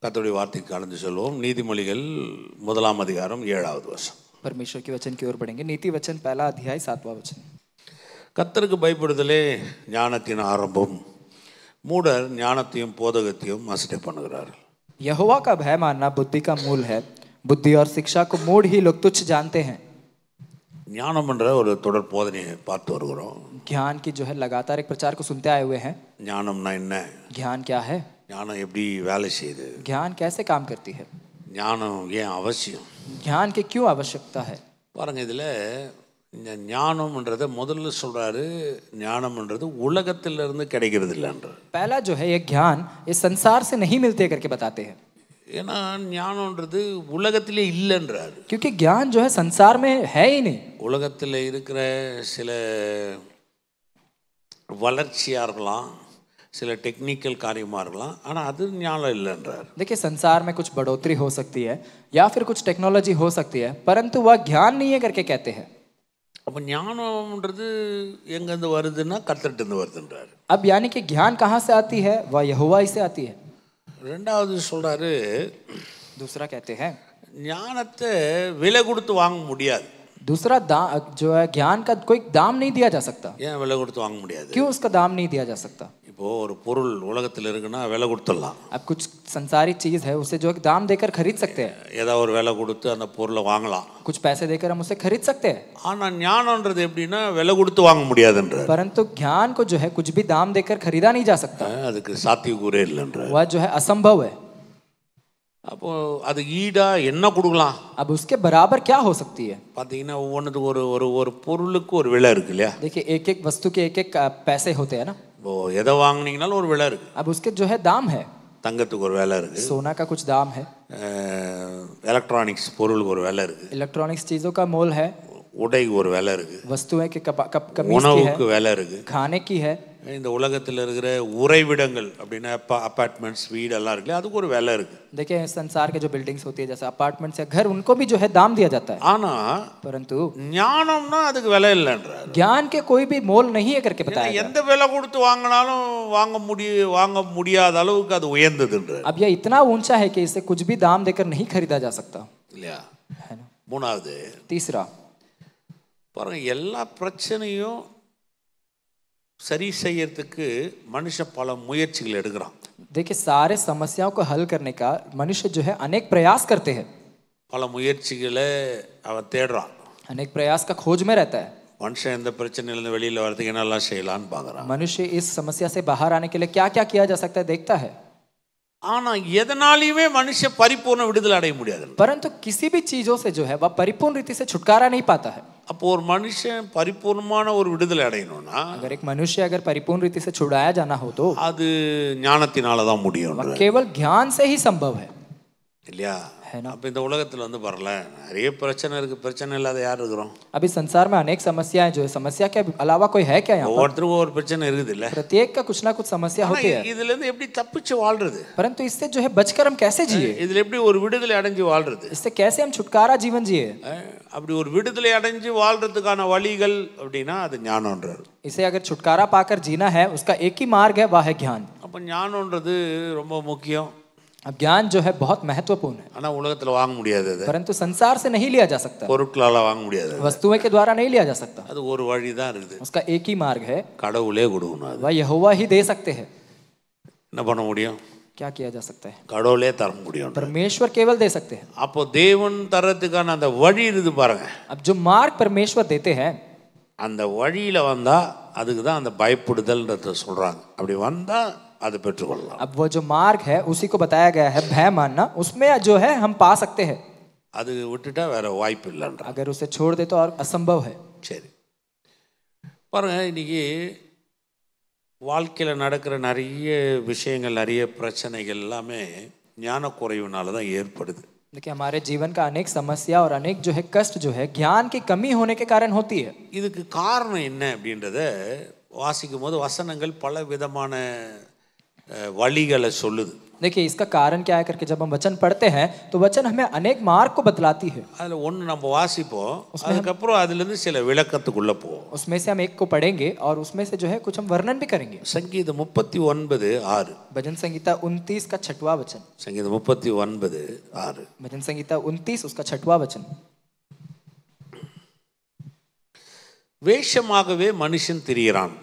கர்த்தருடைய வார்த்தைக்கு கடந்து செல்வோம். நீதிமொழிகள் 1ஆம் அதிகாரம் 7வது வசனம். परमेश्वर के वचन की ओर बढ़ेंगे. नीति वचन 1 अध्याय 7वां वचन. கர்த்தருக்கு பயப்படுதலே ஞானத்தின் ஆரம்பம், மூடர் ஞானத்தையும் போதகத்தையும் அசட்டை பண்ணுகிறார்கள். यहोवा का भय मानना बुद्धि का मूल है. बुद्धि और शिक्षा को मूढ़ ही लोग तुच्छ जानते हैं. ஞானம் என்ற ஒரு தொடர் போதனையை பார்த்து வருகிறோம். ज्ञान की जो है लगातार एक प्रचार को सुनते आए हुए हैं. ஞானம்னா என்ன, ज्ञान क्या है, ஞானம் எப்படி வேலை செய்யுது, ज्ञान कैसे काम करती है, ஞானம் ஏன் அவசியம். ज्ञान की क्यों आवश्यकता है. பாருங்க, இதில் இந்த ஞானம்ன்றதை முதல்ல சொல்றாரு, ஞானம்ன்றது உலகத்திலிருந்து கிடைக்கிறது இல்லைன்ற. पहला जो है ये ज्ञान इस संसार से नहीं मिलते करके बताते हैं. ஏன்னா ஞானம்ன்றது உலகத்திலே இல்லைன்றாரு. क्योंकि ज्ञान जो है संसार में है ही नहीं. உலகத்தில் இருக்கிற சில வளர்ச்சியாக இருக்கலாம், சில டெக்னிக்கல் காரியமாக இருக்கலாம், ஆனால் அது ஞானம் இல்லைன்றார். देखिए, संसार में कुछ बढ़ोतरी हो सकती है या फिर कुछ टेक्नोलॉजी हो सकती है, परंतु वह ज्ञान नहीं है करके कहते हैं. அப்போ ஞானம்ன்றது எங்கேருந்து வருதுன்னா கர்த்தர்கிட்டருந்து வருதுன்றார். अब यानी कि ज्ञान कहाँ से आती है, वह यहोवा ही से आती है. ரெண்டாவது சொல்றாரு, दूसरा कहते हैं ஞானத்தை விலை கொடுத்து வாங்க முடியாது. दूसरा जो है ज्ञान का कोई दाम नहीं दिया जा सकता. ஏன் விலை கொடுத்து வாங்க முடியாது? क्यों उसका दाम नहीं दिया जा सकता. இப்போ ஒரு பொருள் உலகத்தில் இருக்குன்னா விலை கொடுத்துடலாம். अब कुछ संसारी चीज है, उसे जो दाम देकर खरीद सकते हैं. ஏதாவது ஒரு விலை கொடுத்து அந்த பொருளை வாங்கலாம். कुछ पैसे देकर हम उसे खरीद सकते हैं. ஆனால் ஞானம்ன்றது எப்படின்னா விலை கொடுத்து வாங்க முடியாதுன்றார். परंतु ज्ञान को जो है कुछ भी दाम देकर खरीदा नहीं जा सकता. அதுக்கு சாத்தியக்கூறே இல்லைன்றார். वह जो है असंभव है. அப்போ அது ஈடா என்ன கொடுக்கலாம்? अब उसके बराबर क्या हो सकती है. பார்த்தீங்கன்னா ஒவ்வொன்றுக்கு ஒரு பொருளுக்கு ஒரு விலை இருக்கு இல்லையா? देखिए, एक एक वस्तु के एक एक पैसे होते हैं ना. இப்போ எதை வாங்குனீங்கனாலும் ஒரு விலை இருக்கு. अब उसके जो है दाम है. தங்கத்துக்கு ஒரு விலை இருக்கு, सोना का कुछ दाम है, எலக்ட்ரானிக்ஸ் பொருளுக்கு ஒரு விலை இருக்கு, इलेक्ट्रॉनिक्स चीजों का मोल है, உடைக்கு ஒரு விலை இருக்கு, वस्तुएं के कमीज की உணவுக்கு है, விலை இருக்கு, खाने की है. இந்த உலகத்தில் இருக்கிற உறைவிடங்கள் அப்படின்னா அப்பார்ட்மெண்ட்ஸ் வீடு எல்லாம் இருக்குல்ல, அதுக்கு ஒரு விலை இருக்கு. देखिए, संसार के जो बिल्डिंग्स होती है जैसे अपार्टमेंट्स या घर, उनको भी जो है दाम दिया जाता है. ஆனா परंतु ஞானம்னா அதுக்கு விலை இல்லைன்றார். ज्ञान के कोई भी मोल नहीं है करके बताया गया. எந்த விலை கொடுத்து வாங்கினாலும் வாங்க முடியாத அளவுக்கு அது உயர்ந்ததுன்றார். अब यह इतना ऊंचा है कि इसे कुछ भी दाम देकर नहीं खरीदा जा सकता. இல்லையா? है ना. மூணாவது तीसरा, பாருங்க, எல்லா பிரச்சனையும் சரி செய்யறதுக்கு மனுஷன் பல முயற்சிகள் எடுக்கிறான். देखिए, सारे समस्याओं को हल करने का मनुष्य जो है अनेक प्रयास करते हैं. பல முயற்சிகளை அவன் தேடுறான். अनेक प्रयास का खोज में रहता है. மனுஷன் இந்த பிரச்சனையிலிருந்து வெளியில வரதுக்கு என்னெல்லாம் செய்யலாம்னு பார்க்கறான். मनुष्य इस समस्या से बाहर आने के लिए क्या क्या किया जा सकता है देखता है. ஆனா எதனாலயுமே மனுஷன் பரிபூர்ண விடுதலை அடைய முடியாது. परंतु किसी भी चीजों से जो है वह परिपूर्ण रीति से छुटकारा नहीं पाता है. அப்போ ஒரு மனுஷன் பரிபூர்ணமான ஒரு விடுதலை அடையணும்னா अगर एक मनुष्य अगर परिपूर्ण रीति से छुड़ाया जाना हो तो அது ஞானத்தினால தான் முடியும். केवल ज्ञान से ही संभव है. இல்லையா? है ना. அப்ப இந்த உலகத்துல வரல நிறைய பிரச்சனை இருக்கு, பிரச்சனை இல்லாத யார் இருக்கிறோம்? अभी संसार में अनेक समस्याएं जो है, समस्या के अलावा कोई है क्या यहाँ पर? ஒவ்வொருத்தருக்கும் ஒரு பிரச்சனை இருக்குது இல்ல? प्रत्येक का कुछ ना कुछ समस्या होती है. இதுல இருந்து எப்படி தப்பிச்சு வாழ்றது? परंतु इससे जो है बचकर हम कैसे जिए, இதுல எப்படி ஒரு விடுதலை அடைஞ்சு வாழ்றது? इससे कैसे हम छुटकारा जीवन जिए. அப்படி ஒரு விடுதலை அடைஞ்சு வாழ்றதுக்கான வழிகள் அப்படின்னா அது ஞானம்ன்றார். इसे अगर छुटकारा पाकर जीना है, उसका एक ही मार्ग है, वह है ज्ञान. அப்ப ஞானம்ன்றது ரொம்ப முக்கியம். अब ज्ञान जो है बहुत महत्वपूर्ण है. ஆனா உலகத்துல வாங்க முடியாது. அது परंतु संसार से नहीं लिया जा सकता. பொருட்களால வாங்க முடியாது. वस्तुएं के द्वारा नहीं लिया जा सकता. அது ஒரு வழி தான் இருக்குது. उसका एक ही मार्ग है, கடவுளே கொடுக்கணும். அது वह यहोवा ही दे सकते हैं. என்ன பண்ண முடியும்? क्या किया जा सकता है? கடவுளே தர முடியும். परमेश्वर केवल दे सकते हैं. அப்போ தேவன் தரத்துக்கான அந்த வழி இருக்குது பாருங்க. अब जो मार्ग परमेश्वर देते हैं, அந்த வழியில வந்தா அதுக்கு தான் அந்த பயப்படுதல்ன்றத சொல்றாங்க. அப்படி வந்தா அதை பெற்றுக்கொள்ளலாம். अब वो जो मार्ग है उसी को बताया गया है, भय मानना, उसमें जो है हम पा सकते हैं. அது விட்டுட்டா வேற வாய்ப்பு இல்லைன்ற. अगर उसे छोड़ दे तो और असंभव है. சரி பாருங்க, இன்னைக்கு வாழ்க்கையில் நடக்கிற நிறைய விஷயங்கள், நிறைய பிரச்சனைகள் எல்லாமே ஞான குறைவுனால தான் ஏற்படுது. देखिए, हमारे जीवन का अनेक समस्या और अनेक जो है कष्ट जो है ज्ञान की कमी होने के कारण होती है. இதுக்கு காரணம் என்ன அப்படின்றத வாசிக்கும் போது வசனங்கள் பல விதமான வழிகளை சொல்லுது. देखिए इसका कारण क्या है करके जब हम वचन पढ़ते हैं तो वचन हमें अनेक मार्ग को बतलाती है. அதில் ஒன்று நம்ம வாசிப்போம், அதுக்கப்புறம் அதுலேருந்து சில விளக்கத்துக்குள்ளே போவோம். उसमें से हम एक को पढ़ेंगे और उसमें से जो है कुछ हम वर्णन भी करेंगे. சங்கீதம் 39:6. भजन संगीता 29 का 6वां वचन. சங்கீதம் 39:6. भजन संगीता 29 उसका 6वां वचन. வேஷமாகவே மனுஷன் திரிகிறான்,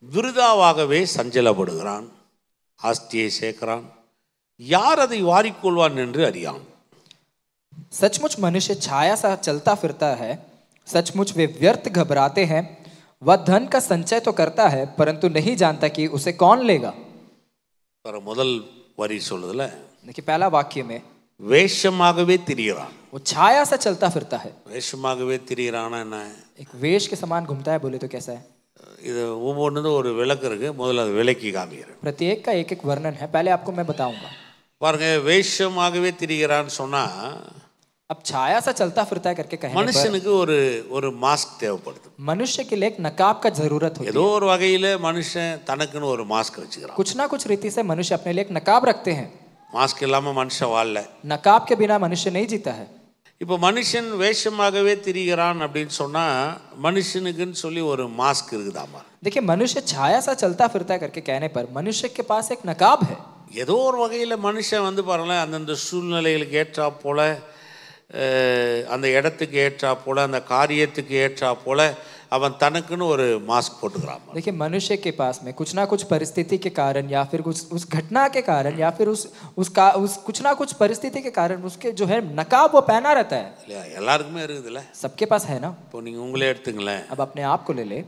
விருதாவாகவே சஞ்சலப்படுகிறான், ஆஸ்தியை சேர்க்கிறான், யார் அதை வாரிக்கொள்வான் என்று அறியான். सचमुच मनुष्य छाया सा चलता फिरता है, सचमुच वे व्यर्थ घबराते हैं. वह धन का संचय तो करता है परंतु नहीं जानता कि उसे कौन लेगा. முதல் வரி சொல்லுதுல, देखिए पहला वाक्य में வேஷமாகவே திரிகிறான். वो छाया सा चलता फिरता है. வேஷமாகவே திரிகிறானா என்ன? एक वेश के समान घूमता है, बोले तो कैसा है? இது ஒவ்வொன்றும் ஒரு விளக்கு இருக்கு, முதல்ல அது விளக்கி காமிக்கிறேன். प्रत्येक का एक एक वर्णन है, पहले आपको मैं बताऊंगा. பாருங்க, வேஷமாகவே திரிகிறான்னு சொன்னா अब छाया सा चलता फिरता है करके कहने पर மனுஷனுக்கு ஒரு மாஸ்க் தேவைப்படுது. मनुष्य के लिए एक नकाब का जरूरत होती है. ஏதோ ஒரு வகையில மனுஷன் தனக்குன்னு ஒரு மாஸ்க் வச்சுக்கிறான். कुछ ना कुछ रीति से मनुष्य अपने लिए एक नकाब रखते हैं. மாஸ்க் இல்லாம மனுஷன் வாழல. नकाब के बिना मनुष्य नहीं जीता है. இப்போ மனுஷன் வேஷமாகவே திரிகிறான் அப்படின்னு சொன்னா மனுஷனுக்குன்னு சொல்லி ஒரு மாஸ்க் இருக்குதாமா. देखिए मनुष्य छाया सा चलता फिरता है करके कहने पर मनुष्य के पास एक नकाब है. ஏதோ ஒரு வகையில் மனுஷன் வந்து பாருங்களேன், அந்தந்த சூழ்நிலைகளுக்கு ஏற்றா போல, அந்த இடத்துக்கு ஏற்றா போல, அந்த காரியத்துக்கு ஏற்றா போல அவன் தனக்குன்னு ஒரு மாஸ்க் போட்டுக்கிறான். देखिए मनुष्य के पास में कुछ ना कुछ परिस्थिति के कारण या फिर उस घटना के कारण या फिर उस कुछ ना कुछ परिस्थिति के कारण उसके जो है नकाब वो पहना रहता है. இல்லையா? எல்லாருக்குமே இருக்குதுல்ல. सबके पास है ना. இப்போ நீங்கள் உங்களே எடுத்துங்களேன். अब अपने आप को ले ले.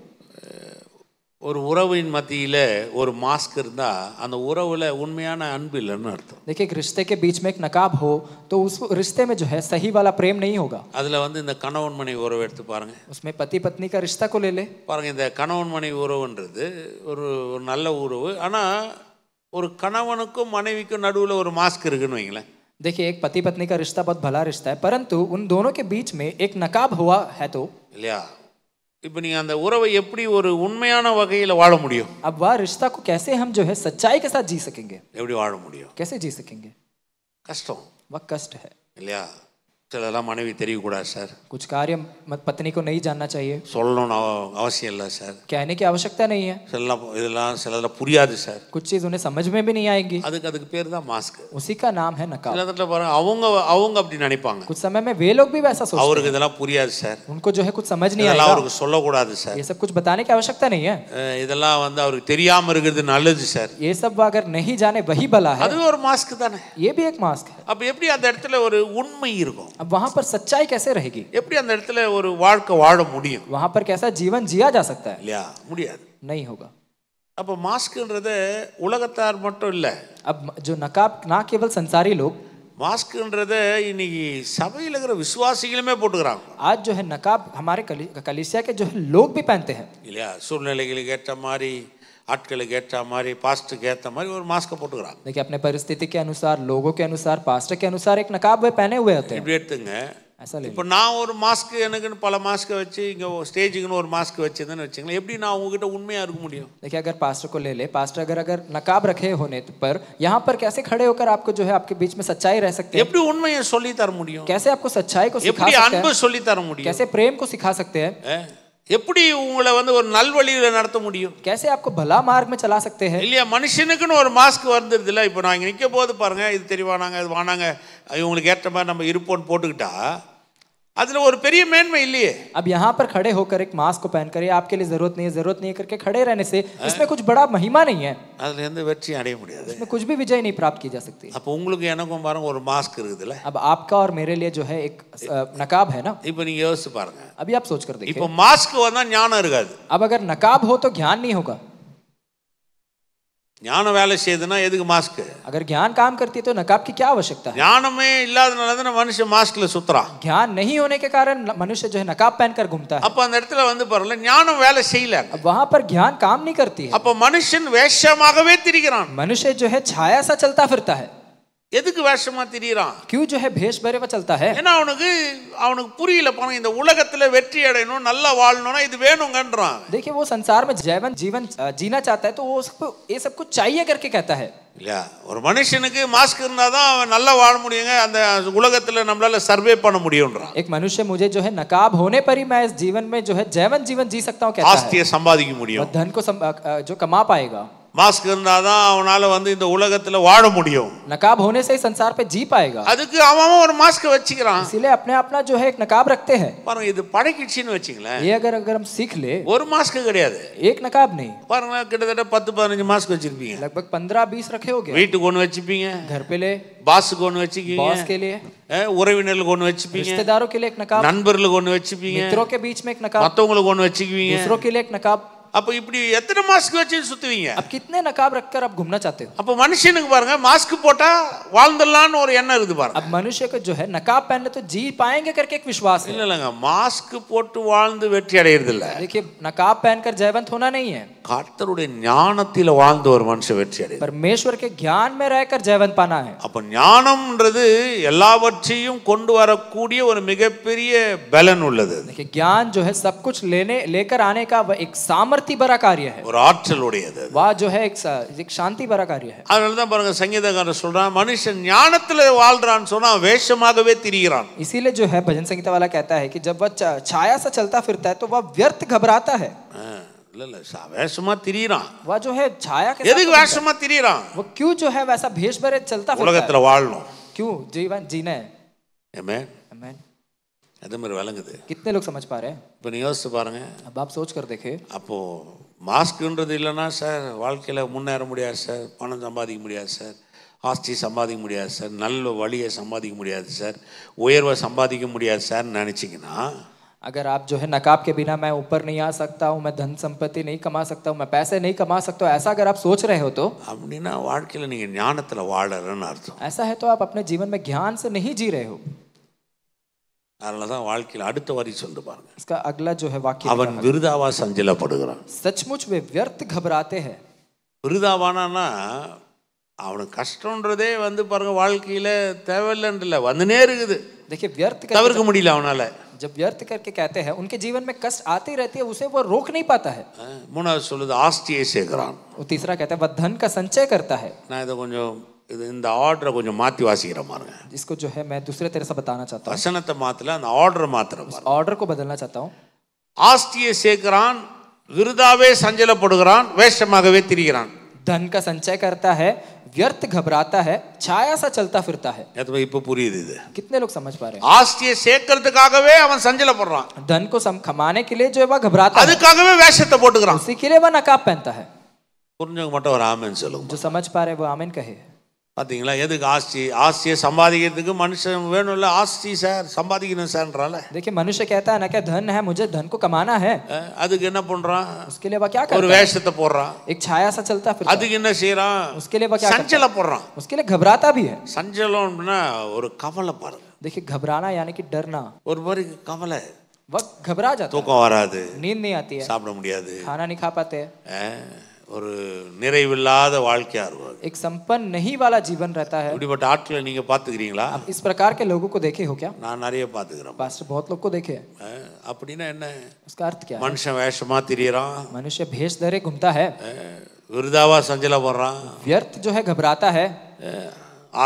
ஒரு உறவின் மத்தியில் ஒரு மாஸ்க் இருந்தால் அந்த உறவில் உண்மையான அன்பு இல்லைன்னு அர்த்தம். देखिए एक रिश्ते के बीच में एक नकाब हो तो उस रिश्ते में जो है सही वाला प्रेम नहीं होगा. அதில் வந்து இந்த கணவன் மனைவி உறவு எடுத்து பாருங்க. उसमें पति पत्नी का रिश्ता को ले ले. பாருங்க, இந்த கணவன் மனைவி உறவுன்றது ஒரு நல்ல உறவு. ஆனால் ஒரு கணவனுக்கும் மனைவிக்கும் நடுவில் ஒரு மாஸ்க் இருக்குன்னு வைங்களேன். देखिए एक पति पत्नी का रिश्ता बहुत भला रिश्ता है, परंतु उन दोनों के बीच में एक नकाब हुआ है तो இல்லையா? இப்போ நீங்கள் அந்த உறவை எப்படி ஒரு உண்மையான வகையில் வாழ முடியும்? अब वह रिश्ता को कैसे हम जो है सच्चाई के साथ जी सकेंगे? எப்படி வாழ முடியும்? कैसे जी सकेंगे? கஷ்டம். वह कष्ट है. இல்லையா? சிலதெல்லாம் மனைவி தெரியக்கூடாது சார், कुछ कार्य पत्नी को नहीं जानना चाहिए, சொல்லணும்னு அவசியம் இல்லை சார், कहने की आवश्यकता नहीं है, சிலதெல்லாம் புரியாது சார், कुछ चीज उन्हें समझ में भी नहीं आएगी. அதுக்கு பேர் தான் மாஸ்க். उसी का नाम है नकाब. சில பாருங்க, அவங்க அப்படி நினைப்பாங்க, कुछ समय में वे लोग भी वैसा सोचते அவருக்கு இதெல்லாம் புரியாது சார், हैं, उनको जो है कुछ समझ नहीं இதெல்லாம் आएगा, அவருக்கு சொல்லக்கூடாது சார், ये सब कुछ बताने की आवश्यकता नहीं है, இதெல்லாம் வந்து அவருக்கு தெரியாம இருக்கிறது நல்லது சார், ये सब अगर नहीं जाने वही भला है. அது ஒரு மாஸ்க் தானே. ये भी एक मास्क है. அப்ப எப்படி அந்த இடத்துல ஒரு உண்மை இருக்கும்? अब वहां पर सच्चाई कैसे रहेगी? எப்படி அந்த இடத்துல ஒரு வாழ்க்கை வாழ முடியும்? वहां पर कैसा जीवन जिया जा सकता है? இல்லையா? முடியாது. नहीं होगा. அப்ப மாஸ்க்ன்றது உலகத்தார் மட்டும் இல்ல. अब जो नकाब ना केवल संसारी लोग, மாஸ்க்ன்றது இன்னைக்கு சபையில் இருக்கிற விசுவாசிகளுமே போட்டுக்கிறாங்க. आज जो है नकाब हमारे कलीसिया के जो है लोग भी पहनते हैं. இல்லையா? சூழ்நிலைகளுக்கு ஏற்ற மாதிரி, ஆட்களுக்கு ஏற்ற மாதிரி, பாஸ்டருக்கு ஏற்ற மாதிரி ஒரு மாஸ்கை போட்டுக்கிறாங்க. देखिए अपने परिस्थिति के अनुसार, लोगों के अनुसार, पास्टर के अनुसार एक नकाब वे पहने हुए होते हैं. இப்படி எடுத்துங்க. ऐसा ले. இப்போ நான் ஒரு மாஸ்க், எனக்குன்னு பல மாஸ்கை வச்சு இங்கே ஸ்டேஜுக்குன்னு ஒரு மாஸ்க் வச்சுருந்தேன்னு வச்சுங்களேன், எப்படி நான் உங்ககிட்ட उनमें இருக்க முடியும்? देखिए अगर पास्टर को ले ले, पास्टर अगर नकाब रखे होने पर यहाँ पर कैसे खड़े होकर आपको जो है आपके बीच में सच्चाई रह सकते हैं? எப்படி உண்மையை சொல்லி தர முடியும்? कैसे आपको सच्चाई को सिखा எப்படி सकते அன்பு हैं? சொல்லி தர முடியும்? कैसे प्रेम को सिखा सकते हैं? எப்படி உங்களை வந்து ஒரு நல்வழியில நடத்த முடியும்? कैसे आपको भला मार्ग में चला सकते हैं? இல்லையா? மனுஷனுக்குன்னு ஒரு மாஸ்க் வந்துருது இல்லை. இப்போ நான் இங்கே நிற்க போது பாருங்க, இது தெரியவானாங்க, இது வானாங்க, இவங்களுக்கு ஏற்ற மாதிரி நம்ம இருப்போன்னு போட்டுக்கிட்டா அதுல ஒரு பெரிய மேன்மை இல்லையே. अब यहाँ पर खड़े होकर एक मास्क को पहनकर ये आपके लिए जरूरत नहीं है करके खड़े रहने से इसमें कुछ बड़ा महिमा नहीं है. அதுல எந்த வெற்றியும் அடைய முடியாது. इसमें कुछ भी विजय नहीं प्राप्त की जा सकती. அப்போ உங்களுக்கு எனக்கும் பாருங்க ஒரு மாஸ்க் இருக்குதுல்ல. अब आपका और मेरे लिए जो है एक नकाब है ना. இப்போ நீங்க யோசிச்சு பாருங்க. अभी आप सोच कर देखिए. இப்போ மாஸ்க் வந்தா ஞானம் இருக்காது. अब अगर नकाब हो तो ज्ञान नहीं होगा. ஞானம் வேலை செய்யுதுன்னா எதுக்கு மாஸ்க்? अगर ज्ञान काम करती है तो नकाब की क्या आवश्यकता है? ஞானமே இல்லாதனால தான் மனுஷன் மாஸ்க்ல சுத்துறான். ज्ञान नहीं होने के कारण मनुष्य जो है नकाब पहनकर घूमता है. அப்ப அந்த இடத்துல வந்து பாருங்க, ஞானம் வேலை செய்யல. अब वहां पर ज्ञान काम नहीं करती है. அப்ப மனுஷன் வேஷமாகவே திரிகிறான். मनुष्य जो है छाया सा चलता फिरता है. எதுக்கு வேஷமா திரியறான்? क्यों जो है भेष भरे हुआ चलता है? ஏன்னா அவனுக்கு புரியல, பாருங்க, இந்த உலகத்துல வெற்றி அடையணும், நல்லா வாழணும்னா இது வேணுங்கன்றான். देखिए वो संसार में जीवन जीना चाहता है तो वो उसको ये सब कुछ चाहिए करके कहता है. இல்லையா? ஒரு மனுஷனுக்கு மாஸ்க் இருந்தாதான் அவன் நல்லா வாழ முடியுங்க, அந்த உலகத்துல நம்மளால சர்வே பண்ண முடியும்ன்றான். एक मनुष्य मुझे जो है नकाब होने पर ही मैं इस जीवन में जो है जीवन जी सकता हूँ कहता है. ஆஸ்தியை சம்பாதிக்க முடியும், धन को जो कमा पाएगा. மாஸ்க் இருந்தாதான் அவனால இந்த உலகத்துல வாழ முடியும். नकाब होने से ही संसार पे जी पाएगा. அதுக்கு அவன் ஒரு மாஸ்க் வச்சுக்கிறான். इसीलिए अपने अपना जो है एक नकाब रखते हैं. பாருங்க, இது பழகிடுச்சின்னு வச்சுங்களேன். ये अगर हम सीख ले, ஒரு மாஸ்க் கிடையாது, एक नकाब नहीं. பாருங்க, கிட்டத்தட்ட 10-15 மாஸ்க் வச்சிருப்பீங்க. लगभग 15-20 रखे होंगे. வீட்டுக்கு ஒன்னு வச்சுப்பீங்க, घर पे ले, பாஸ்க்கு ஒன்னு வச்சுக்கீங்க, बॉस के लिए, உறவினர்களுக்கு ஒன்னு வச்சுப்பீங்க, रिश्तेदारों के लिए एक नकाब, நண்பர்களுக்கு ஒன்னு வச்சுப்பீங்க, मित्रों के बीच में एक नकाब, மத்தவங்களுக்கு ஒன்னு வச்சுக்குவீங்க, दूसरों के लिए एक नकाब. அப்ப இப்படி எத்தனை மாஸ்க் வச்சு சுத்துவீங்க? अब कितने नकाब रखकर आप घूमना चाहते हो? அப்ப மனுஷனுக்கு பாருங்க, மாஸ்க் போட்டா வாழ்ந்துடலாம்னு ஒரு எண்ணம் இருக்குது பாருங்க. अब मनुष्य को जो है नकाब पहनने तो जी पाएंगे करके एक विश्वास है. இல்லங்க, மாஸ்க் போட்டு வாழ்ந்து வெற்றி அடையிறது இல்ல. देखिए नकाब पहनकर जयवंत होना नहीं है. கர்த்தருடைய ஞானத்தில வாழ்ந்து ஒரு மனுஷன் வெற்றி அடையுது. परमेश्वर के ज्ञान में रहकर जयवंत पाना है. அப்ப ஞானம்ன்றது எல்லாவற்றையும் கொண்டு வரக்கூடிய ஒரு மிகப்பெரிய பலன் உள்ளது. देखिए ज्ञान जो है सब कुछ लेकर आने का एक सामर्थ्य भरा कार्य है. ஒரு ஆற்றல் உடையது. वह जो है एक शांति भरा कार्य है. அதனால தான் பாருங்க, சங்கீதக்காரர் சொல்றான், மனுஷன் ஞானத்திலே வாழ்றான்னு சொன்னா வேஷமாகவே திரிகிறான். इसीलिए जो है भजन संगीता वाला कहता है कि जब वह छाया सा चलता फिरता है तो वह व्यर्थ घबराता है. இல்ல வேஷமா திரிகிறான். वह जो है छाया के எதுக்கு வேஷமா திரிகிறான்? वो क्यों जो है वैसा भेष भरे चलता फिरता है? உலகத்துல வாழணும். क्यों जीवन जीना है. ஆமென். आमीन. அது மாதிரி விளங்குது. कितने लोग समझ पा रहे हैं? இப்போ நீங்க யோசிச்சு பாருங்க. अब आप सोच कर देखें. அப்போ மாஸ்க்ன்றது இல்லைன்னா சார் வாழ்க்கையில முன்னேற முடியாது சார், பணம் சம்பாதிக்க முடியாது சார், ஆஸ்தி சம்பாதிக்க முடியாது சார், நல்ல வழியை சம்பாதிக்க முடியாது சார், உயர்வை சம்பாதிக்க முடியாது சார் நினைச்சிங்கன்னா, अगर आप जो है नकाब के बिना मैं ऊपर नहीं आ सकता हूँ, मैं धन संपत्ति नहीं कमा सकता हूँ, मैं पैसे नहीं कमा सकता हूँ, ऐसा अगर आप सोच रहे हो तो அப்படின்னா வாழ்க்கையில நீங்க ஞானத்துல வாழறன்னு அர்த்தம். ऐसा है तो आप अपने जीवन में ज्ञान से नहीं जी रहे हो. அதனாலதான் வாழ்க்கையில அடுத்த வரி சொல்லுது பாருங்க. इसका अगला जो है वाक्य, அவன் விருதாவா சஞ்சலப்படுகிறான். सचमुच वे व्यर्थ घबराते हैं. விருதாவானா அவனுக்கு கஷ்டம்ன்றதே பாருங்க வாழ்க்கையில தேவையில்லைன்னு வந்துனே இருக்குது. देखिए व्यर्थ தவிர்க்க முடியல அவனால. जब व्यर्थ करके कहते हैं उनके जीवन में कष्ट आती रहती है, उसे वो रोक नहीं पाता है. மூணாவது சொல்லுது ஆஸ்தியை சேர்க்கிறான். वो तीसरा कहता है वह धन का संचय करता है. நான் இதை கொஞ்சம் இந்த ஆர்டரை கொஞ்சம் மாத்தி வாசிக்கிறேன் பாருங்க. इसको जो है मैं दूसरे तरह से बताना चाहता हूँ. வசனத்தை மாத்தல, அந்த ஆர்டரை மாத்துறேன் பாருங்க. ऑर्डर को बदलना चाहता हूँ. ஆஸ்தியை சேர்க்கிறான், விருதாவே சஞ்சலப்படுகிறான், வேஷமாகவே திரிகிறான். धन का संचय करता है, व्यर्थ घबराता है, छाया सा चलता फिरता है. இப்ப புரியுது இது. कितने लोग समझ पा रहे हैं? ஆஸ்தியை சேர்க்கிறதுக்காகவே அவன் சஞ்சலப்படுறான். धन को कमाने के लिए जो है वह घबराता है, அதுக்காகவே வேஷத்தை போட்டுக்கிறான். उसी के लिए वह नकाब पहनता है. புரிஞ்சவங்க மட்டும் ஒரு ஆமென் சொல்லுங்க. जो समझ पा रहे हैं वो आमीन कहे. பாத்தீங்களா, எதுக்கு ஆஸ்தியை சம்பாதிக்கிறதுக்கு மனுஷன் வேணும்ல, ஆஸ்தி சார் சம்பாதிக்கணும் சார்ன்றால. देखिए मनुष्य कहता है ना क्या धन है, मुझे धन को कमाना है. அதுக்கு என்ன பண்றான்? उसके लिए वह क्या करता ஒரு है? வேஷத்தை போடுறான். एक छाया सा चलता फिरता है. அதுக்கு என்ன செய்யறான்? उसके लिए वह क्या करता है? சஞ்சலப்படுறான். उसके लिए घबराता भी है. சஞ்சலம்னா ஒரு கவலை பாருங்க. देखिए घबराना यानी कि डरना. ஒரு மாதிரி கவலை, वह घबरा जाता है, தூக்கம் வராது, नींद नहीं आती है, சாப்பிட முடியாது, खाना नहीं खा पाते हैं, ஒரு நிறைவில்லாத வாழ்க்கையா இருக்கும். एक संपन्न नहीं वाला जीवन रहता है. இப்படிப்பட்ட ஆட்களை நீங்க பாத்துக்கிறீங்களா? आप इस प्रकार के लोगों को देखे हो क्या? நான் நிறைய பாத்துக்கிறேன். पास्टर बहुत लोग को देखे. அப்படின்னா என்ன? उसका अर्थ क्या है? மனுஷன் வேஷமா திரியறான், मनुष्य भेष धरे घूमता है, விருதாவா சஞ்சலப்படுறான், व्यर्थ जो है घबराता है,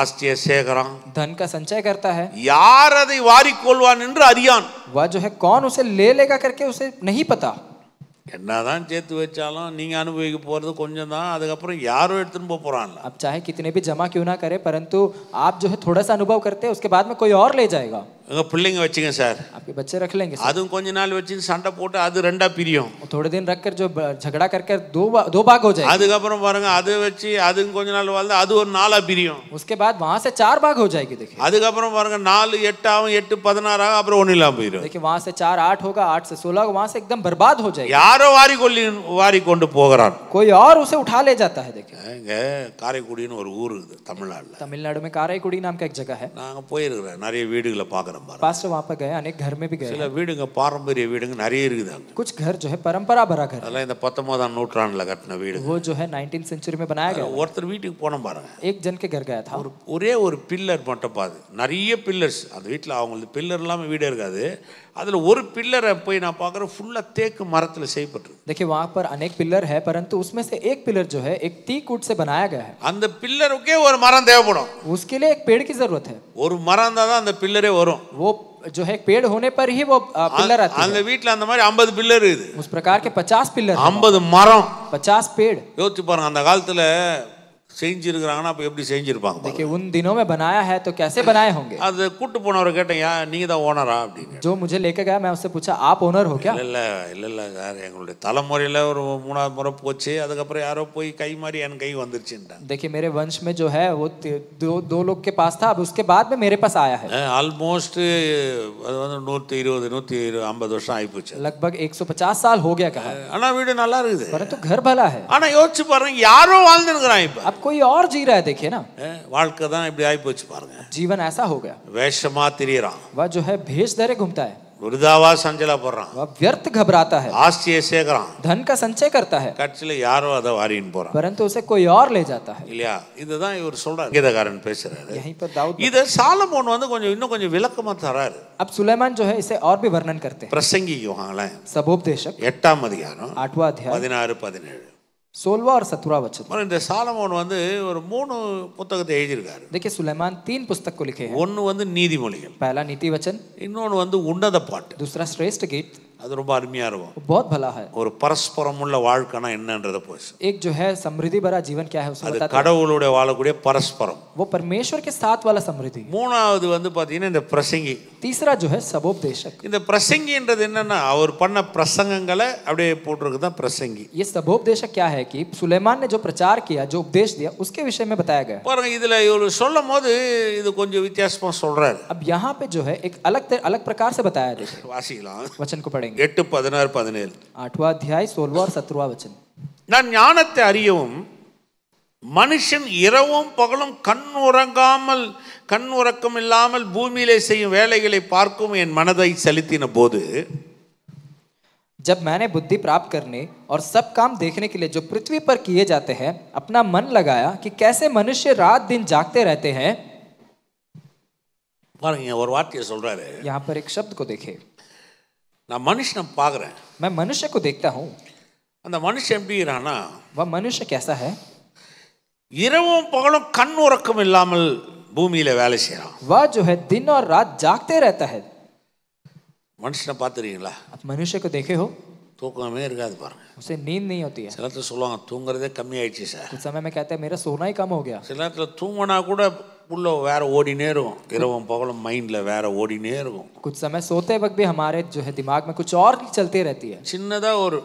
ஆஸ்தியை சேர்க்கிறான், धन का संचय करता है. யார் அதை வாரிக்கொள்வான் என்று அறியான். वह जो है कौन उसे ले लेगा करके उसे नहीं पता. என்னதான் சேர்த்து வச்சாலும் நீங்க அனுபவிக்க போறது கொஞ்சம் தான், அதுக்கப்புறம் யாரோ எடுத்துன்னு போறான்ல. अब चाहे कितने भी जमा क्यों ना करे, परंतु आप जो है थोड़ा सा अनुभव करते हैं, उसके बाद में कोई और ले जाएगा. எங்க பிள்ளைங்க வச்சுங்க சார், आपके बच्चे रख लेंगे सर. அதுவும் கொஞ்ச நாள் வச்சு சண்டை போட்டு அது ரெண்டா பிரியும். थोड़े दिन रखकर जो झगड़ा करके दो भाग हो जाएगा. அதுக்கப்புறம் பாருங்க அது வச்சு அதுவும் கொஞ்ச நாள் வாழ்ந்து அது ஒரு நாலா பிரியும். उसके बाद वहां से 4 भाग हो जाएगी. देखिए அதுக்கப்புறம் பாருங்க 4 8 ஆகும், 8 16 ஆகும், அப்புறம் ஒண்ணு இல்லாம போயிடும். देखिए वहां से 4 8 होगा, 8 से 16 वहां से एकदम बर्बाद हो जाएगी. யாரோ வாரி கொண்டு போகிறான். कोई और उसे उठा ले जाता है. देखिए இங்க காரைக்குடின்னு ஒரு ஊர் இருக்குது தமிழ்நாட்டுல. तमिलनाडु में काराईकुड़ी नाम का एक जगह है. நாங்க போயிருக்கிறேன், நிறைய வீடுகளை பாக்குறேன். பார்க்கணும் பாருங்க. पास्टर वहां पर गए, अनेक घर में भी गए। சில வீடுங்க பாரம்பரிய வீடுங்க நிறைய இருக்குது அங்க. कुछ घर जो है परंपरा भरा घर, அதெல்லாம் இந்த 19ஆம் நூற்றாண்டுல கட்டின வீடு. वो जो है 19th सेंचुरी में बनाया गया। ஒருத்தர் வீட்டுக்கு போனோம் பாருங்க, एक जन के घर गया था, ஒரே ஒரு பில்லர் மட்டும் பாது, நிறைய பில்லர்ஸ் அந்த வீட்டில், அவங்களுக்கு பில்லர் இல்லாமல் வீடே இருக்காது. அதில் ஒரு பில்லரை போய் நான் பார்க்குறேன், ஃபுல்லாக தேக்கு மரத்தில் செய்யப்பட்டிருக்கு. देखिए वहां पर अनेक पिलर है, परंतु उसमें से एक पिलर जो है एक teak wood से बनाया गया है। அந்த பில்லருக்கே ஒரு மரம் தேவைப்படும். उसके लिए एक पेड़ की जरूरत है। ஒரு மரம் இருந்தால் தான் அந்த பில்லரே வரும். वो जो है पेड़ होने पर ही वो पिलर आती है। அந்த வீட்டில் அந்த மாதிரி 50 பில்லர் இருக்குது. उस प्रकार के 50 पिलर, 50 மரம், 50 पेड़। யோசிச்சு பாருங்க, அந்த காலத்தில் செஞ்சிருக்கிறாங்கன்னா அப்போ எப்படி செஞ்சிருப்பாங்க. देखिए उन दिनों में बनाया है तो कैसे बनाए होंगे। அது கூட்டு போனவரை கேட்டேன், நீங்க தான் ஓனரா அப்படின்னு. जो मुझे लेके गया, मैं उससे पूछा आप ओनर हो क्या? இல்ல சார், எங்களுடைய தலைமுறையில் ஒரு 3வது முறை போச்சு, அதுக்கப்புறம் யாரோ போய் கை மாறி என் கை வந்துருச்சுட்டாங்க. देखिए मेरे वंश में जो है वो दो लोग के पास था, अब उसके बाद में मेरे पास आया है। ஆல்மோஸ்ட் அது வந்து 120 150 வருஷம் ஆயிப்போச்சு. लगभग 150 साल हो गया कहा। ஆனா வீடு நல்லா இருக்குது, परंतु घर भला है। ஆனா யோசிச்சு பாருங்க, யாரோ வாழ்ந்துருக்கிறான். இப்ப अब कोई और जी रहा है, देखिए ना, வாழ்க்கை தான் இப்படி ஆயிப்போச்சு பாருங்க. जीवन ऐसा हो गया। வேஷமா திரியறான், वह जो है भेष धरे घूमता है, விருதாவா சஞ்சலா போடுறான், वह व्यर्थ घबराता है, ஆஸ்தியை சேர்க்கறான், धन का संचय करता है, கட்சியில யாரோ அதை வாரின்னு போறான், परंतु उसे कोई और ले जाता है। இல்லையா? இதுதான் இவர் சொல்றாரு, கீதக்காரன் பேசுறாரு. यहीं पर दाऊद, இத சாலமோன் வந்து இன்னும் கொஞ்சம் விளக்கமா தராரு. अब सुलेमान जो है इसे और भी वर्णन करते हैं। பிரசங்கிக்கு வாங்களேன், सबोपदेशक 8ஆம் அதிகாரம் 8वां अध्याय 16 17. 16वां और 17वां वचन। இந்த சாலமோன் வந்து ஒரு 3 புத்தகத்தை எழுதியிருக்காரு. देखिए सुलेमान 3 पुस्तक को लिखे हैं। ஒன்னு வந்து நீதிமொழிகள், पहला नीति वचन, இன்னொன்னு வந்து உன்னத பாட்டு. दूसरा श्रेष्ठ गीत, அது ரொம்ப அருமையா இருக்கும். वो बहुत भला है। ஒரு பரஸ்பரம் உள்ள வாழ்க்கைனா என்னன்றத போய், एक जो है समृद्धि भरा जीवन क्या है उसे அது बताते हैं। கடவுளோட வாழக்கூடிய பரஸ்பரம், वो परमेश्वर के साथ वाला समृद्धि। மூணாவது வந்து பாத்தீங்கன்னா இந்த பிரசங்கி। तीसरा जो है सबोपदेशक। இந்த பிரசங்கின்றது என்னன்னா, அவர் பண்ண பிரசங்கங்களை அப்படியே போட்டுருக்கு தான் பிரசங்கி. ये सबोपदेशक क्या है कि सुलेमान ने जो प्रचार किया, जो उपदेश दिया, उसके विषय में बताया गया। பாருங்க, இதுல இவர் சொல்லும்போது இது கொஞ்சம் வித்தியாசமா சொல்றாரு. अब यहाँ पे जो है एक अलग प्रकार से बताया। देखिए வாசிக்கலாம், वचन को पढ़ेंगे। 8 16 17. 8वां अध्याय 16वां और 17वां वचन। நான் ஞானத்தை அறியவும், மனுஷன் இரவும் பகலும் கண் உறக்கம் இல்லாமல் பூமியிலே செய்யும் வேலைகளை பார்க்கும் என் மனதை செலுத்தின போது, जब मैंने बुद्धि प्राप्त करने और सब काम देखने के लिए जो पृथ्वी पर किए जाते हैं अपना मन लगाया कि कैसे मनुष्य रात दिन जागते रहते हैं। பாருங்க, ஒரு வார்த்தையை சொல்றாரு. यहाँ पर एक शब्द को देखे, நான் மனுஷனை பார்க்குறேன், मैं मनुष्य को देखता हूँ। அந்த மனுஷன் எப்படி இருக்கானா, वह मनुष्य कैसा है? இரவும் பகலும் கண் உறக்கம் இல்லாமல் பூமியில வேலை செய்யறான். वह जो है दिन और रात जागते रहता है। மனுஷனை பார்த்துறீங்களா? आप मनुष्य को देखे हो? தூக்கமே இருக்காது பாருங்க. उसे नींद नहीं होती है। சில நேரத்தில் சொல்லுவாங்க தூங்குறதே கம்மி ஆயிடுச்சு சார். कुछ समय में कहते हैं मेरा सोना ही कम हो गया। சில நேரத்தில் தூங்கினா கூட உள்ள வேற ஓடினே இருக்கும், இரவும் பகலும் மைண்ட்ல வேற ஓடினே இருக்கும். कुछ समय सोते वक्त भी हमारे जो है दिमाग में कुछ और चलती रहती है। சின்னதா ஒரு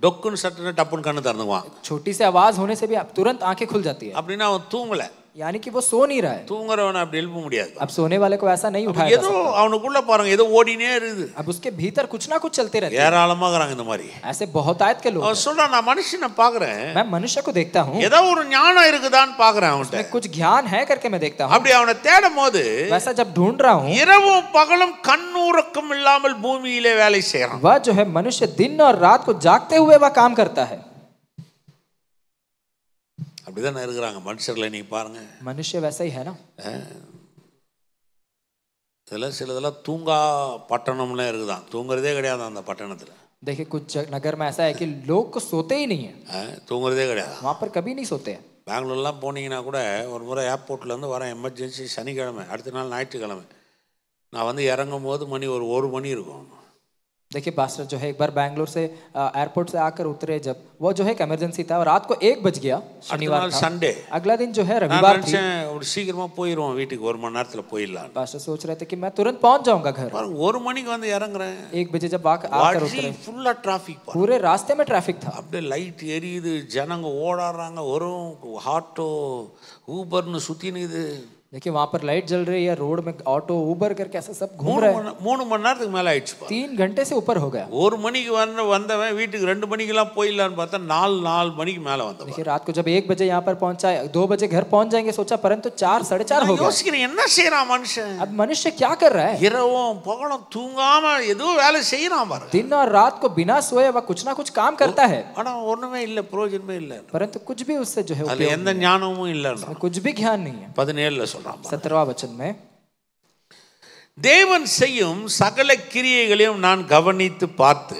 டொக்குன்னு சட்டுன்னு டப்புன்னு கண்ணு திறந்துக்குவான். छोटी सी आवाज होने से भी तुरंत आंखें खुल जाती है। அப்படின்னா அவன் தூங்கல, यानी कि वो सो नहीं रहा है। தூங்குறவனை அப்படி எழுப்ப முடியாது. अब सोने वाले को ऐसा नहीं उठाया जा ஏதோ सकता। அவனுக்குள்ள பாருங்க, ஏதோ ஓடினே இருக்குது. अब उसके भीतर कुछ ना कुछ चलते रहते हैं। ஏராளமாகறாங்க இந்த மாதிரி. ऐसे बहुत आयत के लोग அவன் சொல்றான், நான் மனுஷனை பார்க்கறேன், मैं मनुष्य को देखता हूँ, ஏதோ ஒரு ஞானம் இருக்குதான்னு பார்க்கறேன் அவன்கிட்ட. कुछ ज्ञान है करके मैं देखता हूँ। அப்படி அவனை தேடும் போது वैसा जब ढूंढ रहा हूँ, இரவும் பகலும் கண்ணுறக்கம் இல்லாமல் பூமியிலே வேலை செய்யறான். वह जो है मनुष्य दिन और रात को जागते हुए वह काम करता है। அப்படிதான் இருக்கிறாங்க மனுஷர்களை நீங்க பாருங்க. मनुष्य वैसा ही है ना। சிலதெல்லாம் தூங்கா பட்டணம்லாம் இருக்குதான், தூங்குறதே கிடையாது அந்த பட்டணத்துல. देखिए कुछ नगर में ऐसा है कि लोग को सोते ही नहीं है, தூங்குறதே கிடையாது. वहां पर कभी नहीं सोते हैं। பெங்களூர்லாம் போனீங்கன்னா கூட, ஒரு முறை ஏர்போர்ட்லேருந்து வரேன், எமர்ஜென்சி சனிக்கிழமை, அடுத்த நாள் ஞாயிற்றுக்கிழமை. நான் வந்து இறங்கும் போது மணி ஒரு 1 மணி இருக்கும். देखिए पास्टर जो है एक बार बैंगलोर से एयरपोर्ट से आकर उतरे, जब वो जो है एक इमरजेंसी था और रात को 1 बज गया, शनिवार था, संडे, अगला दिन जो है रविवार थी। ஒரு சீக்கிரமா போயிடுவோம் வீட்டுக்கு, 1 மணி நேரத்துல போயிடலாம். पास्टर सोच रहे थे कि मैं तुरंत पहुंच जाऊंगा घर। 1 மணிக்கு வந்து இறங்குறேன், 1 बजे जब आकर उतरे, ஃபுல்லா டிராஃபிக், पूरे रास्ते में ट्रैफिक था। அப்படியே லைட் எரியுது, ஜனங்க ஓடாறாங்க, ஒரு ஆட்டோ ஊபர்னு சுத்தினுது. देखिए वहां पर लाइट जल रही है, रोड में ऑटो उबर करके ऐसा सब घूम रहे हैं। 3 மணி நேரத்துக்கு மேல ஆயிடுச்சுப்பா. 3 घंटे से ऊपर हो गया। 1 மணிக்கு வந்தவன் வீட்டுக்கு 2 மணிக்கெல்லாம் போயிடலான்னு பார்த்தா 4 மணிக்கு மேல வந்தவன். देखिए रात को जब 1 बजे यहाँ पर पहुंचा, 2 बजे घर पहुंच जाएंगे सोचा, परंतु 4 साढ़े 4 हो गया। யோசிக்கிறேன் என்ன செய்றான் மனுஷன்? अब मनुष्य क्या कर रहा है? இரவும் பகலும் தூங்காம ஏதோ வேலை செய்யறான் பாரு. दिन और रात को बिना सोए वह कुछ ना कुछ काम करता है, ஆனா ஒண்ணுமே இல்ல, பிரயோஜனமே இல்ல. परंतु कुछ भी उससे जो है அதுல எந்த ஞானமும் இல்லன்றான். कुछ भी ज्ञान नहीं है। 17ல சொல்றான். 17वां वचन में தேவன் செய்யும் சகல கிரியைகளையும் நான் கவனித்து பார்த்து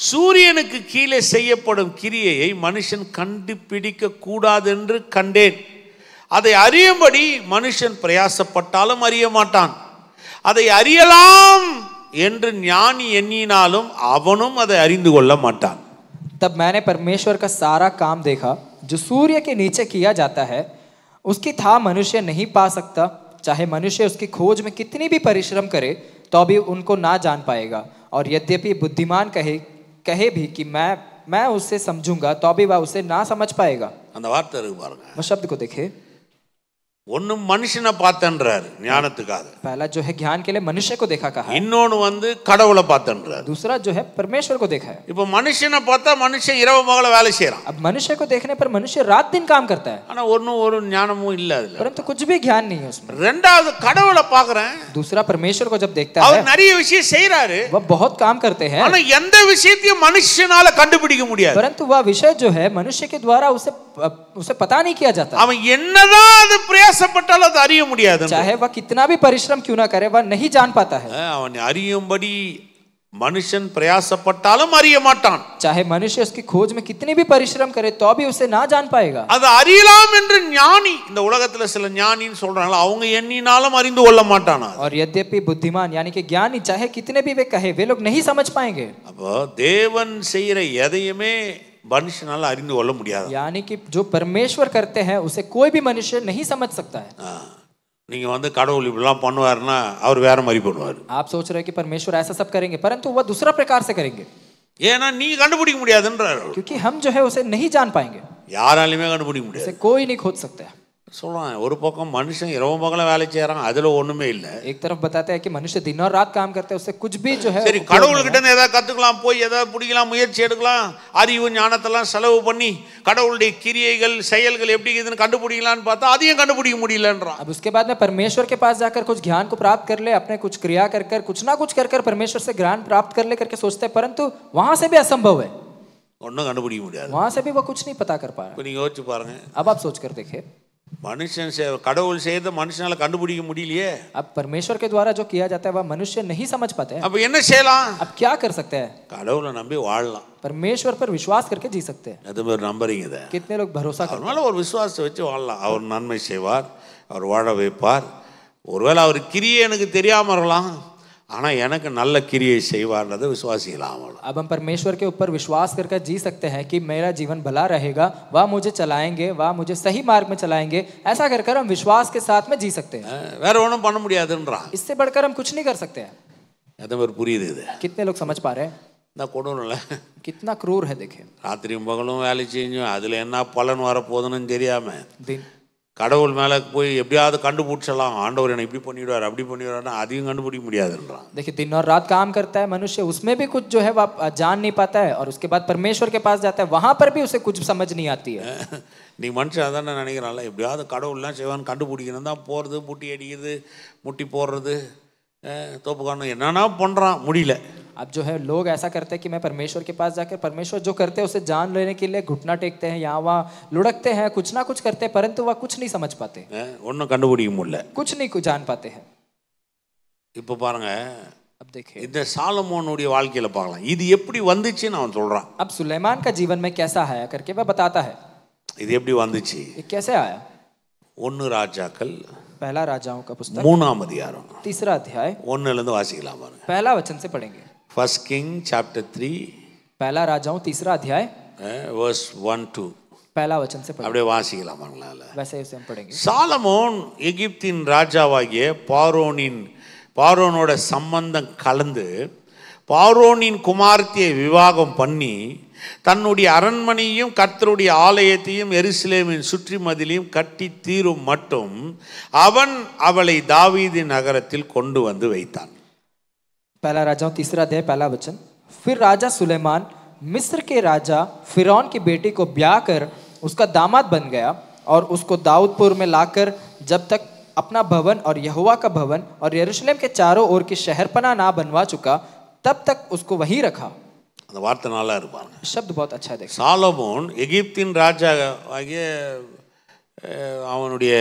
சூரியனுக்கு கீழே செய்யப்படும் கிரியையை மனுஷன் கண்டுபிடிக்க கூடாது என்று கண்டேன். அதை அறியும்படி மனுஷன் பிரயாசப்பட்டாலும் அறிய மாட்டான். அதை அறியலாம் என்று ஞானி எண்ணினாலும் அவனும் அதை அறிந்து கொள்ள மாட்டான். तब मैंने परमेश्वर का सारा काम देखा जो सूर्य के नीचे किया जाता है, उसकी था मनुष्य नहीं पा सकता, चाहे मनुष्य उसकी खोज में कितनी भी परिश्रम करे तो भी उनको ना जान पाएगा। और यद्यपि बुद्धिमान कहे भी कि मैं उससे समझूंगा तो भी वह उसे ना समझ पाएगा। அந்த வார்த்தை இருக்கு பாருங்க. वह शब्द को देखे, ஒன்னு மனுஷனை பார்த்தன்றாரு ஞானத்துக்காக, पहला जो है ज्ञान के लिए मनुष्य को देखा कहा है, இன்னொன்னு கடவுளை பார்த்தன்றாரு, दूसरा जो है परमेश्वर को देखा है। இப்போ மனுஷனை பார்த்தா மனுஷன் இரவு பகல வேலை செய்றான். अब मनुष्य को देखने पर मनुष्य रात दिन काम करता है, ஆனா ஒரு ஞானமும் இல்ல அதுல. परंतु कुछ भी ज्ञान नहीं है उसमें। ரெண்டாவது கடவுளை பார்க்கறேன், दूसरा परमेश्वर को जब देखता है, அவர் நிறைய விஷயம் செய்றாரு, वह बहुत काम करते हैं, ஆனா எந்த விஷயத்தையும் மனுஷனால கண்டுபிடிக்க முடியாது. परंतु वह विषय जो है मनुष्य के द्वारा उसे पता नहीं किया जाता। அவன் என்னதான் அது பிரயாசப்பட்டாலும் அது அறிய முடியாது. चाहे वह कितना भी परिश्रम क्यों ना करे वह नहीं जान पाता है। அவன் அறியும்படி மனுஷன் பிரயாசப்பட்டாலும் அறிய மாட்டான். चाहे मनुष्य उसकी खोज में कितनी भी परिश्रम करे तो भी उसे ना जान पाएगा। அது அறியலாம் என்று ஞானி, இந்த உலகத்துல சில ஞானின்னு சொல்றாங்க, அவங்க எண்ணினாலும் அறிந்து கொள்ள மாட்டானா. और यद्यपि बुद्धिमान यानी कि ज्ञानी चाहे कितने भी वे कहे वे लोग नहीं समझ पाएंगे। அப்போ தேவன் செய்யற எதையுமே மனுஷனால அறிந்து கொள்ள முடியாது. यानी कि जो परमेश्वर करते हैं उसे कोई भी मनुष्य नहीं समझ सकता है। நீங்க கடவுள் இப்படிலாம் பண்ணுவாருன்னா அவர் வேற மாதிரி பண்ணுவார். आप सोच रहे हैं कि परमेश्वर ऐसा सब करेंगे, परंतु वह दूसरा प्रकार से करेंगे, ஏன்னா நீங்க கண்டுபிடிக்க முடியாதுன்றாரு. क्योंकि हम जो है उसे नहीं जान पाएंगे, யாராலுமே கண்டுபிடிக்க முடியாது. उसे कोई नहीं खोज सकता है। சொல்றான், ஒரு பக்கம் மனுஷன் இரவு பகல வேலை செய்யறான், அதுல ஒண்ணுமே இல்ல. एक तरफ बताते हैं कि मनुष्य दिन और रात काम करते हैं, उससे कुछ भी जो है சரி, கடவுள் கிட்ட இருந்து ஏதாவது கத்துக்கலாம், போய் ஏதாவது பிடிக்கலாம், முயற்சி எடுக்கலாம், அறிவு ஞானத்தெல்லாம் செலவு பண்ணி கடவுளுடைய கிரியைகள் செயல்கள் எப்படி இருக்குதுன்னு கண்டுபிடிக்கலாம்னு பார்த்தா அதையும் கண்டுபிடிக்க முடியலன்றான். अब उसके बाद में परमेश्वर के पास जाकर कुछ ज्ञान को प्राप्त कर ले, अपने कुछ क्रिया कर कर कुछ ना कुछ कर कर परमेश्वर से ज्ञान प्राप्त कर ले करके सोचते हैं, परंतु वहां से भी असंभव है, ஒன்னும் கண்டுபிடிக்க முடியாது. वहां से भी वो कुछ नहीं पता कर पा रहा। இப்போ நீங்க யோசிச்சு பாருங்க, अब आप सोच कर देखिए, மனுஷன் கடவுள் செய்த மனுஷனால கண்டுபிடிக்க முடியலையே, अब परमेश्वर के द्वारा जो किया जाता है वह मनुष्य नहीं समझ पाते हैं। அப்ப என்ன செய்யலாம்? अब क्या कर सकते हैं? கடவுளை நம்பி வாழலாம். परमेश्वर पर विश्वास करके जी सकते हैं। அது பேர் நம்புறீங்க இதை? कितने लोग भरोसा करते அதனால ஒரு விசுவாசத்தை வச்சு வாழலாம். அவர் நன்மை செய்வார், அவர் வாழ வைப்பார். ஒருவேளை அவர் கிரியை எனக்கு தெரியாம இருக்கலாம், ஆனா எனக்கு நல்ல கிரியை செய்வார்ன்றதை விசுவாசிக்கலாம். अब हम परमेश्वर के ऊपर विश्वास करके जी सकते हैं कि मेरा जीवन भला रहेगा, वह मुझे चलाएंगे, वह मुझे सही मार्ग में चलाएंगे, ऐसा कर हम विश्वास के साथ में जी सकते हैं। வேற ஒண்ணும் பண்ண முடியாதுன்றான். इससे बढ़कर हम कुछ नहीं कर सकते हैं। அது பேர் புரியுது இது? कितने लोग समझ पा रहे हैं? இந்த கொடுறல कितना क्रूर है देखिए, ராத்திரியும் பகலும் வேலை செஞ்சோம், அதுல என்ன பலன் வர போகுதுன்னு தெரியாம दिन கடவுள் மேல போய் எப்படியாவது கண்டுபிடிச்சலாம், ஆண்டவர் என்ன இப்படி பண்ணிடுவார் அப்படி பண்ணிடுவார்னா அதையும் கண்டுபிடிக்க முடியாதுன்றான். देखिए दिन और रात काम करता है मनुष्य, उसमें भी कुछ जो है वह जान नहीं पाता है, और उसके बाद परमेश्वर के पास जाता है, वहां पर भी उसे कुछ समझ नहीं आती है। நீ மனுஷன் அதானே நினைக்கிறான்ல, எப்படியாவது கடவுள்லாம் செய்வான் கண்டுபிடிக்கணும் தான் போகிறது, புட்டி அடிக்கிறது, முட்டி போடுறது, தோப்பு காரணம் என்னன்னா பண்ணுறான், முடியல. अब जो है लोग ऐसा करते हैं कि मैं परमेश्वर के पास जाकर परमेश्वर जो करते हैं उसे जान लेने के लिए घुटना टेकते हैं, यहाँ वहाँ लुढ़कते हैं, कुछ ना कुछ करते हैं, परंतु वह कुछ नहीं समझ पाते, ஒன்றும் கண்டுபிடிக்க முடியல, कुछ नहीं जान पाते हैं। இப்போ பாருங்க, अब देखिए இந்த சாலமோனுடைய வாழ்க்கையில பார்க்கலாம், இது எப்படி வந்துச்சுன்னு அவன் சொல்றான். अब सुलेमान का जीवन में कैसा आया करके वह बताता है। இது எப்படி வந்துச்சு? ये कैसे आया? 1 ராஜாக்கள் पहला राजाओं का पुस्तक 3ஆம் அதிகாரம் 3रा अध्याय 1ல இருந்து வாசிக்கலாம் பாருங்க. पहला वचन से पढ़ेंगे। First King chapter 3 पहला राजाओं 3रा अध्याय verse 1-2 पहला वचन से पढ़ेंगे, அப்படியே வாசிக்கலாம் பாருங்களா. वैसे उसे हम पढ़ेंगे। சாலமோன் எகிப்தின் ராஜாவாகிய பார்வோனோட சம்பந்தம் கலந்து பார்வோனின் குமாரத்தியை விவாகம் பண்ணி தன்னுடைய அரண்மனையும் கர்த்தருடைய ஆலயத்தையும் எருசலேமின் சுற்றி மதிலையும் கட்டி தீரும் மட்டும் அவன் அவளை தாவீதின் நகரத்தில் கொண்டு வந்து வைத்தான். पहला राजाओं 3 अध्याय 1 वचन। फिर राजा सुलेमान मिस्र के राजा फिरौन की बेटी को ब्याह कर उसका दामाद बन गया और उसको दाऊदपुर में लाकर जब तक अपना भवन और यहोवा का भवन और यरूशलेम के चारों ओर की शहरपनाह ना बनवा चुका तब तक उसको वहीं रखा। அந்த வார்த்தை நல்லா இருப்பாங்க. शब्द बहुत अच्छा है, देखिए। சாலமோன் எகிப்தின் ராஜா ஆகிய அவனுடைய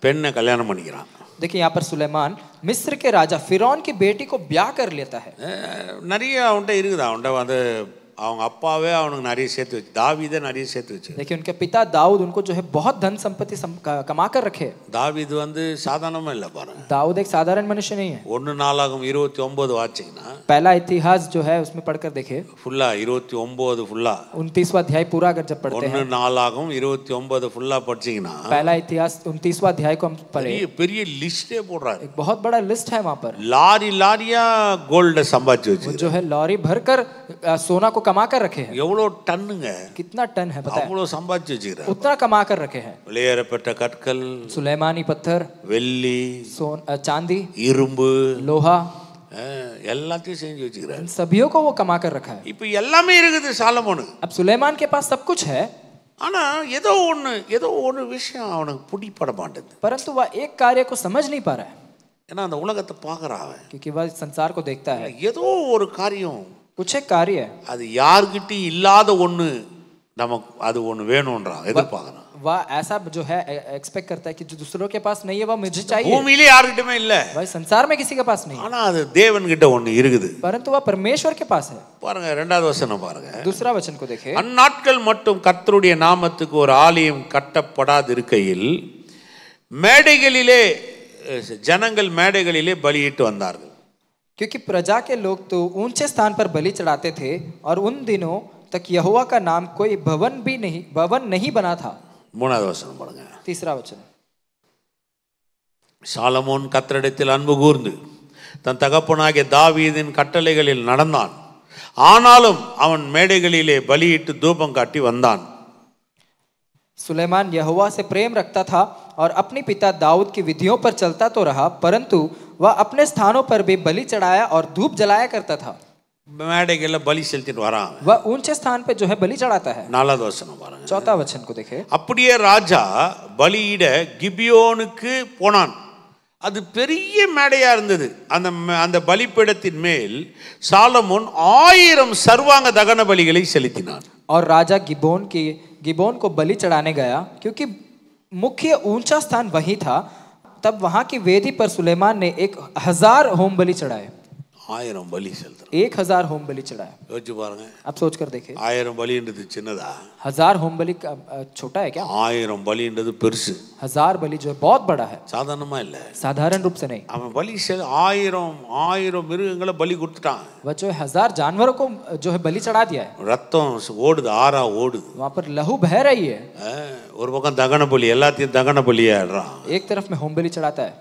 பெண்ணை கல்யாணம் பண்ணிக்கிறான். देखिए यहाँ पर सुलेमान मिस्र के राजा फिरौन की बेटी को ब्याह कर लेता है। நிறைய அவன்கிட்ட இருக்குது. அவன்கிட்ட வந்து அவங்க அப்பாவே அவனுக்கு நிறைய சேர்த்து வச்சு, தாவீதே நிறைய சேர்த்து வச்சு. देखिए उनके पिता दाऊद उनको जो है बहुत धन संपत्ति कमा कर रखे। தாவீது வந்து சாதாரணமா இல்ல பாருங்க. दाऊद एक साधारण मनुष्य नहीं है। 1 நாளாகும் 29 வாசிங்கன்னா पहला इतिहास जो है उसमें पढ़कर देखे, ஃபுல்லா 29 ஃபுல்லா 29वां अध्याय पूरा अगर जब पढ़ते हैं, 1 நாளாகும் 29 ஃபுல்லா படிச்சீங்கன்னா पहला इतिहास 29वां अध्याय को हम पढ़े, பெரிய லிஸ்டே போடுறாரு. एक बहुत बड़ा लिस्ट है वहाँ पर। லாரி லாரியா கோல்ட சம்பாதிச்சு வச்சு जो है लॉरी भरकर सोना को कमा कर रखे हैं। எவ்வளவு டன்னுங்க, कितना टन है पता है? அவ்வளவு சம்பாதிச்சு வச்சுக்கிறார். उतना कमा कर रखे हैं। விலையேறப்பட்ட கற்கள், सुलेमानी पत्थर, வெள்ளி, चांदी, இரும்பு, लोहा, எல்லாத்தையும் செஞ்சு வச்சுக்கிறார். इन सभियों को वो कमा कर रखा है। இப்போ எல்லாமே இருக்குது சாலமோனுக்கு. अब सुलेमान के पास सब कुछ है, ஆனா ஏதோ ஒன்று விஷயம் அவனுக்கு பிடிபட மாட்டேங்குது. परंतु वह एक कार्य को समझ नहीं पा रहा है, ஏன்னா அந்த உலகத்தை பார்க்கறான் அவன். क्योंकि वह संसार को देखता है। ஏதோ ஒரு காரியம், कुछ एक कार्य है, அது யார்கிட்டயும் இல்லாத ஒண்ணு, நமக்கு அது ஒண்ணு வேணும்ன்றான், எதிர்பார்க்கறான். वह ऐसा जो है एक्सपेक्ट करता है कि जो दूसरों के पास नहीं है वह मुझे चाहिए। பூமியிலே யார்கிட்டயுமே இல்ல, वह संसार में किसी के पास नहीं है, ஆனா அது தேவன் கிட்ட ஒண்ணு இருக்குது. परंतु वह परमेश्वर के पास है। பாருங்க 2வது வசனம் பாருங்க. दूसरा वचन को देखें। அந்நாட்கள் மட்டும் கர்த்தருடைய நாமத்துக்கு ஒரு ஆலயம் கட்டப்படாதிருக்கையில் மேடைகளிலே ஜனங்கள் மேடைகளிலே பலியிட்டு வந்தார்கள். क्योंकि प्रजा के लोग तो ऊंचे स्थान पर बलि चढ़ाते थे और उन दिनों तक यहोवा का नाम कोई भवन नहीं बना था। 3வது வசனம் பாருங்க. तीसरा वचन। சாலமோன் கர்த்தரிடத்தில் அன்பு கூர்ந்து தன் தகப்பனாகிய தாவீதின் கட்டளைகளில் நடந்தான். ஆனாலும் அவன் மேடைகளிலே பலியிட்டு தூபம் காட்டி வந்தான். सुलेमान यहोवा से प्रेम रखता था और अपने पिता दाऊद की विधियों पर चलता तो रहा, परंतु वह अपने स्थानों पर भी बलि चढ़ाया और धूप जलाया करता था। மேடைகள்ல பலி செலுத்திட்டு வரான். वह ऊंचे स्थान पे जो है बलि चढ़ाता है। 4வது வசனம் பாருங்க. चौथा वचन को देखें। அப்படியே ராஜா பலியிட கிபியோனுக்கு போனான். அது பெரிய மேடையா இருந்தது. அந்த பலிபீடத்தின் மேல் சாலமோன் 1000 சர்வாங்க தகன பலிகளை செலுத்தினான். और राजा गिबोन को बलि चढ़ाने गया, क्योंकि मुख्य ऊंचा स्थान वही था। तब वहां की वेदी पर सुलेमान ने 1000 होम बलि चढ़ाए। 1000 பலி செலுத்துறான். 1000 होम बलि चढ़ाए। யோசிச்சு பாருங்க. आप सोच कर देखें, 1000 பலின்றது சின்னதா? 1000 होम बलि छोटा है क्या? 1000 பலின்றது பெருசு. 1000 बलि जो है बहुत बड़ा है, சாதாரணமா இல்ல. साधारण रूप से नहीं। அவன் பலி 1000 மிருகங்களை பலி கொடுத்துட்டான். वह जो 1000 जानवरों को जो है बलि चढ़ा दिया है। ரத்தம் ஓடுது, ஆறா ஓடுது. वहां पर लहू बह रही है। ஒரு பக்கம் தகன பலி, எல்லாத்தையும் தகன பலியாடுறான். एक तरफ में होम बलि चढ़ाता है।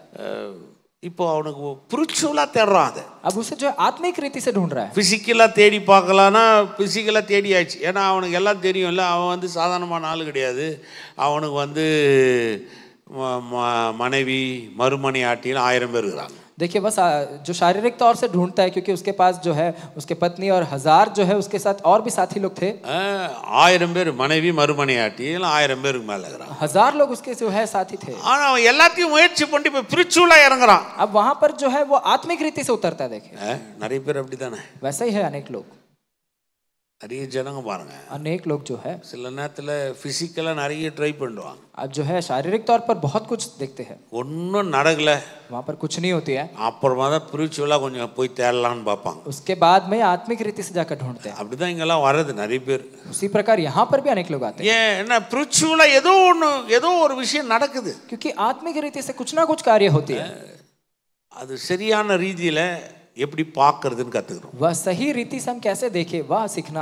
இப்போ அவனுக்கு ஸ்பிரிச்சுவலா தேடுறான். அதை अब उसे जो है आत्मिक रीति से ढूंढ रहा है। பிசிக்கலா தேடி பார்க்கலான்னா பிசிக்கலா தேடி ஆயிடுச்சு. ஏன்னா அவனுக்கு எல்லாம் தெரியும்ல. அவன் வந்து சாதாரணமான ஆள் கிடையாது. அவனுக்கு வந்து மனைவி மறுமணி ஆட்டியில் 1000 பேர் இருக்கிறாங்க. देखिए बस जो शारीरिक तौर से ढूंढता है, क्योंकि उसके पास जो है उसके पत्नी और 1000 जो है उसके साथ और भी साथी लोग थे। 1000 பேர் மனைவி மறுமணி ஆட்டியில் 1000 பேருக்கு மேல இருக்கிறாங்க. 1000 लोग उसके जो है साथी थे। ஆனா அவன் எல்லாத்தையும் முயற்சி பண்ணி போய் ஸ்பிரிச்சுவலா இறங்குறான். अब वहां पर जो है वो आत्मिक रीति से उतरता है। देखिए நிறைய பேர் அப்படிதானே. वैसा ही है अनेक लोग। நிறைய ஜனங்க பாருங்க, अनेक लोग जो है சில நேரத்துல பிசிக்கலா நிறைய ட்ரை பண்ணுவாங்க. अब जो है शारीरिक तौर पर बहुत कुछ देखते हैं, ஒன்னும் நடக்கல, वहां पर कुछ नहीं होती है। அப்புறமா தான் ஸ்பிரிச்சுவலா கொஞ்சம் போய் தேடலாம்னு பார்ப்பாங்க. उसके बाद में आत्मिक रीति से जाकर ढूंढते हैं। அப்படிதான் இங்கெல்லாம் வர்றது நிறைய பேர். उसी प्रकार यहाँ पर भी अनेक लोग आते हैं। ஏன் என்ன ஸ்பிரிச்சுவலா ஏதோ ஒரு விஷயம் நடக்குது. क्योंकि आत्मिक रीति से कुछ ना कुछ कार्य होती है। அது சரியான ரீதியில எப்படி பார்க்கிறதுன்னு கத்துக்கிறோம். वह सही रीति से हम कैसे देखें वह सीखना